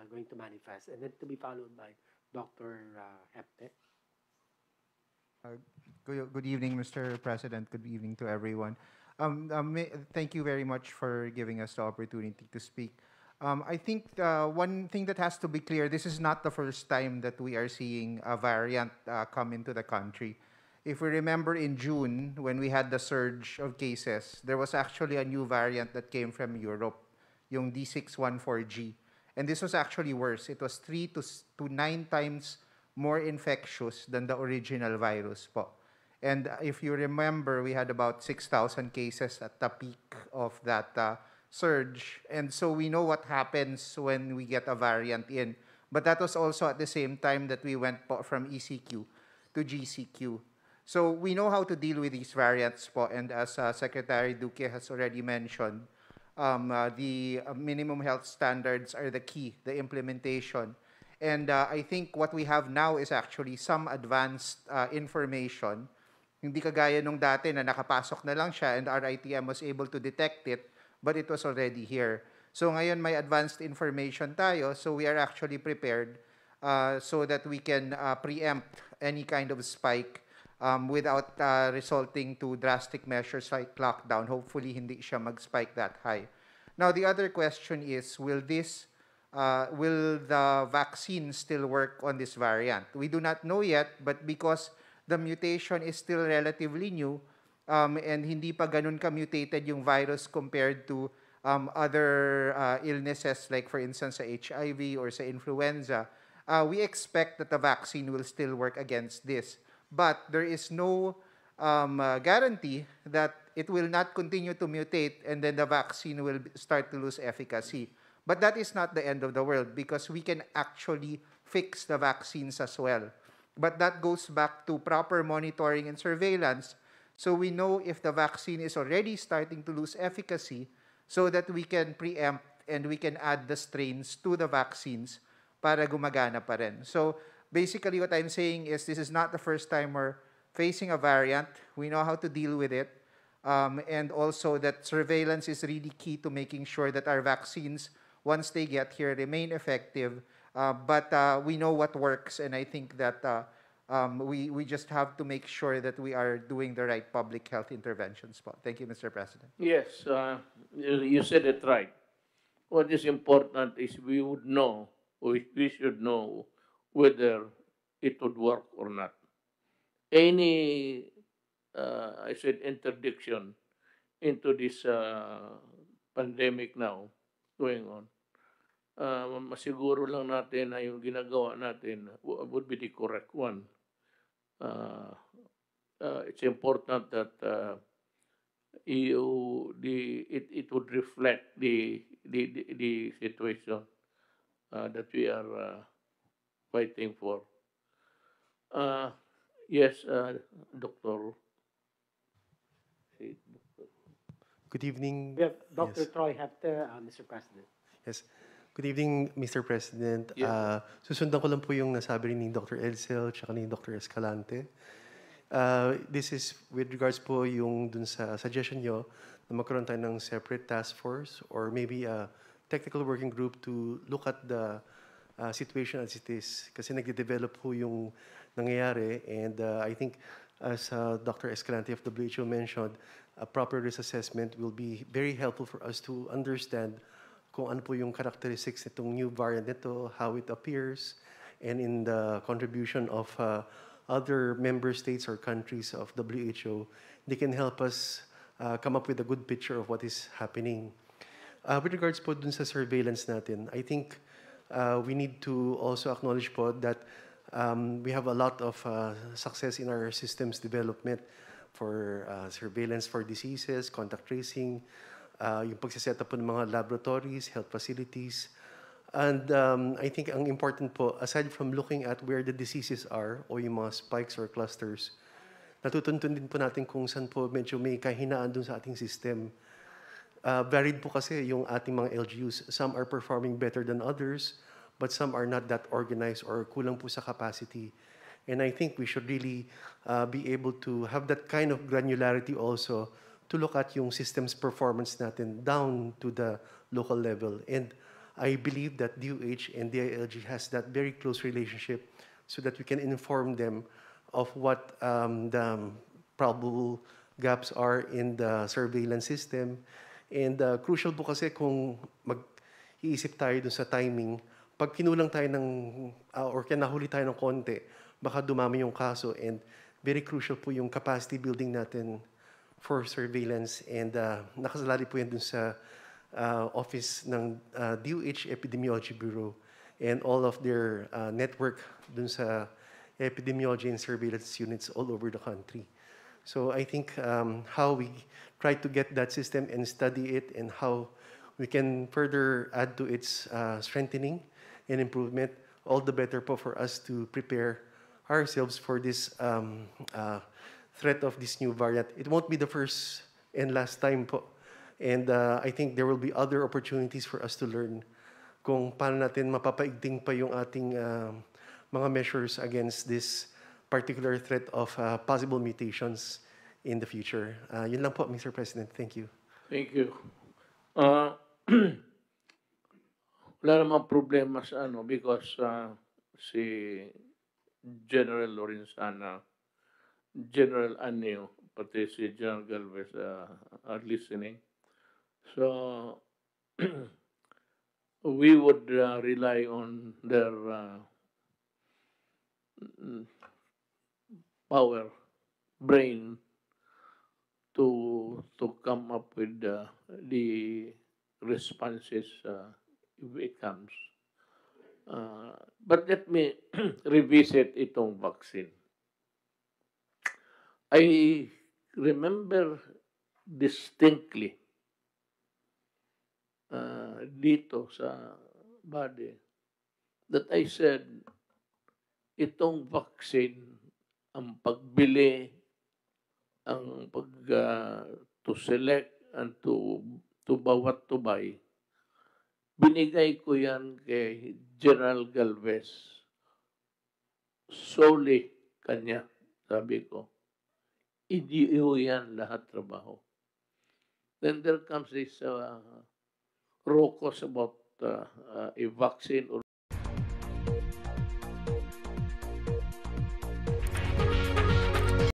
going to manifest, and then to be followed by Dr. Hepte. Uh, good evening, Mr. President. Good evening to everyone. Thank you very much for giving us the opportunity to speak. I think one thing that has to be clear, this is not the first time that we are seeing a variant come into the country. If we remember in June, when we had the surge of cases, there was actually a new variant that came from Europe, yung D614G. And this was actually worse. It was 3 to 9 times more infectious than the original virus po. And if you remember, we had about 6,000 cases at the peak of that surge. And so we know what happens when we get a variant in. But that was also at the same time that we went po from ECQ to GCQ. So we know how to deal with these variants po. And as Secretary Duque has already mentioned, the minimum health standards are the key, the implementation. And I think what we have now is actually some advanced information. Hindi kagaya nung dati na nakapasok na lang siya and RITM was able to detect it, but it was already here. So ngayon may advanced information tayo, so we are actually prepared so that we can preempt any kind of spike without resulting to drastic measures like lockdown. Hopefully hindi siya mag-spike that high. Now the other question is, will the vaccine still work on this variant? We do not know yet, but because the mutation is still relatively new and hindi pa ganun ka-mutated yung virus compared to other illnesses like for instance sa HIV or sa influenza, we expect that the vaccine will still work against this. But there is no guarantee that it will not continue to mutate and then the vaccine will start to lose efficacy. But that is not the end of the world because we can actually fix the vaccines as well. But that goes back to proper monitoring and surveillance so we know if the vaccine is already starting to lose efficacy so that we can preempt and we can add the strains to the vaccines para gumagana pa rin. So basically what I'm saying is this is not the first time we're facing a variant. We know how to deal with it. And also that surveillance is really key to making sure that our vaccines, once they get here, remain effective. But we know what works, and I think that we just have to make sure that we are doing the right public health interventions. Thank you, Mr. President. Yes, you said it right. What is important is we would know, or we should know, whether it would work or not. Any, I said, interdiction into this pandemic now going on, masiguro lang natin na yung ginagawa natin would be the correct one. It's important that it would reflect the situation that we are fighting for. Yes, Doctor. Good evening. We have Dr. Yes. Troy Hepte, Mr. President. Yes. Good evening, Mr. President. Yes. Susundan ko lang po yung nasabi rin ni Dr. Edsel at ni Dr. Escalante. This is with regards po yung dun sa suggestion nyo na magkaroon tayo ng separate task force or maybe a technical working group to look at the situation as it is. Kasi nagde-develop po yung nangyayari and I think as Dr. Escalante of WHO mentioned, a proper risk assessment will be very helpful for us to understand kung ano po yung characteristics nitong new variant nito, how it appears, and in the contribution of other member states or countries of WHO, they can help us come up with a good picture of what is happening. With regards po dun sa surveillance natin, I think we need to also acknowledge po that we have a lot of success in our systems development for surveillance for diseases, contact tracing, yung pagsiset up po ng mga laboratories, health facilities. And I think ang important po, aside from looking at where the diseases are o yung mga spikes or clusters, natutuntun din po natin kung saan po medyo may kahinaan dun sa ating system. Varied po kasi yung ating mga LGUs. Some are performing better than others, but some are not that organized or kulang po sa capacity. And I think we should really be able to have that kind of granularity also to look at yung system's performance natin down to the local level. And I believe that DOH and DILG has that very close relationship so that we can inform them of what the probable gaps are in the surveillance system. And crucial po kasi kung mag-iisip tayo dun sa timing, pag kinulang tayo ng, or kinahuli tayo ng konti, baka dumami yung kaso. And very crucial po yung capacity building natin for surveillance. And nakasalali po yan dun sa office ng DOH Epidemiology Bureau and all of their network dun sa epidemiology and surveillance units all over the country. So I think how we try to get that system and study it and how we can further add to its strengthening and improvement, all the better po for us to prepare ourselves for this threat of this new variant. It won't be the first and last time po. And I think there will be other opportunities for us to learn kung paano natin mapapaigting pa yung ating mga measures against this particular threat of possible mutations in the future. Yun lang po, Mr. President. Thank you. Thank you. Wala namang problema sa because si General Lorenzana, General Anio, pati si General Galvez are listening. So we would rely on their power, brain to come up with the responses if it comes. But let me revisit itong vaccine. I remember distinctly dito sa body that I said itong vaccine, ang pagbili, ang to select and to bawat to buy, binigay ko yan kay General Galvez. Solely kanya, sabi ko. Idiyo yan lahat trabaho. Then there comes this raucous about a vaccine or